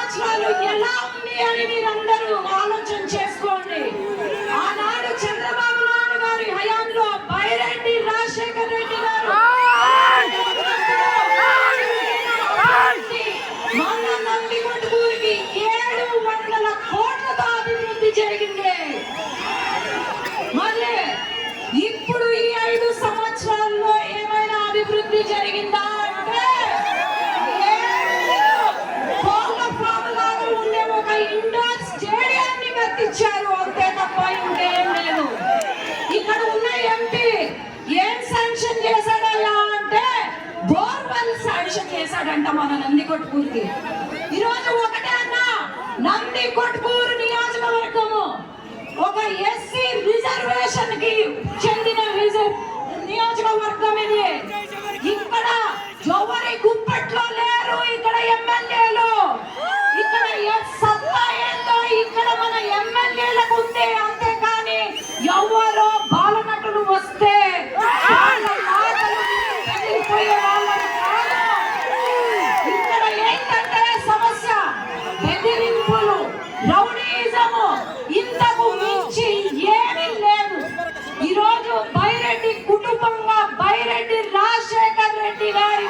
సంవత్సరాలు ఎలా ఉంది అని మీరందరూ ఆలోచన చేసుకోండి. ఆనాడు చంద్రబాబు నాయుడు గారి హయాంలో బైరెడ్డి రాజశేఖర్ రెడ్డి గారు మన నందికొట్కూరుకి 700 కోట్లతో అభివృద్ధి జరిగింది. మళ్ళీ ఇప్పుడు ఈ 5 సంవత్సరాల్లో ఏమైనా అభివృద్ధి జరిగిందా అంటే కోళ్ళ ఫామ్ లాగా ఉండే ఒక ఇండోర్ స్టేడియాన్ని కట్టించారు, అంతే తప్ప ఇంకేం లేదు. ఇక్కడ ఉన్న ఎంపీ ఏం శాంక్షన్ చేశాడయ్యా అంటే బోర్వెల్ శాంక్షన్ చేశాడంట మన నందికొట్కూరుకి. ఈరోజు ఒకటే అన్నా, నందికొట్కూరు నియోజకవర్గము ఒక ఎస్సీ రిజర్వేషన్ కి చెందిన నియోజకవర్గం ఇది. ఇక్కడ జోవరి గుప్పట్లో లేరు ఇక్కడ ఎమ్మెల్యేలు. ఇక్కడ సత్తా ఏందో ఇక్కడ మన ఎమ్మెల్యేలకు ఉంది, అంతేకాని ఎవరో బాలనటులు వస్తే ఇక్కడ ఏంటంటే సమస్య బెదిరింపులు, రౌడీజము, ఇంతకు మించి ఏమీ లేదు. ఈరోజు బైరెడ్డి కుటుంబంగా బైరెడ్డి రాజశేఖర్ రెడ్డి గారి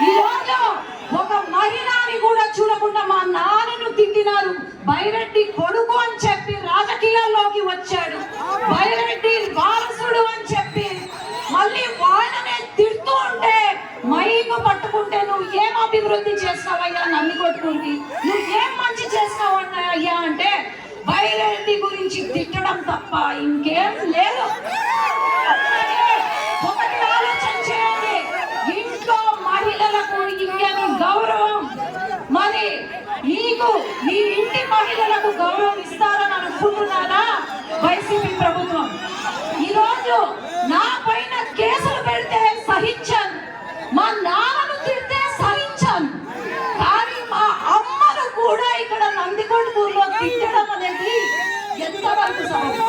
ఈరోజు ఒక మహిళని కూడా చూడకుండా మా నాన్నను తిట్టినారు. బైరెడ్డి కొడుకు అని చెప్పి రాజకీయాల్లోకి వచ్చాడు, బైరెడ్డి వారసుడు అని చెప్పి మళ్ళీ వాళ్ళనే తిడుతూ ఉంటే మైకు పట్టుకుంటే నువ్వు ఏం అభివృద్ధి చేస్తావయ్యా నందికొట్కూరుకి, నువ్వు ఏం మంచి చేస్తావయ్యా అంటే బైరెడ్డి గురించి తిట్టడం తప్ప ఇంకేం లేదు. ఒకటి ఆలోచన చేయండి, ఇంట్లో మహిళలకు ఇంకేమి గౌరవం, మరి నీకు నీ ఇంటి మహిళలకు గౌరవం ఇస్తారని అనుకుంటున్నారా వైసీపీ ప్రభుత్వం? ఈరోజు నా పైన కేసులు పెడితే సహించాను, మా నాన్నను తిడితే సహించాను, కానీ మా అమ్మను కూడా ఇక్కడ నందికొట్కూరులో తిట్టడం అనేది ఎంతవరకు సబబు?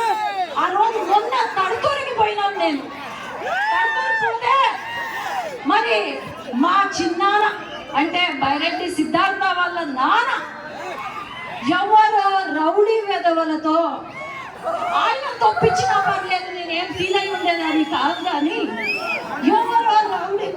ఆ రోజు మొన్న తడుతూరికి పోయినాను నేను. తడుతూరు పోతే మరి మా చిన్నాన్న అంటే బైరెడ్డి సిద్ధార్థ వాళ్ళ నాన్న ఎవరో రౌడీ వెధవలతో ఆయన తప్పించినా పర్లేదు, నేనేం ఫీల్ అయి ఉండేదాన్ని కాదు, కానీ ఎవరో రౌడీ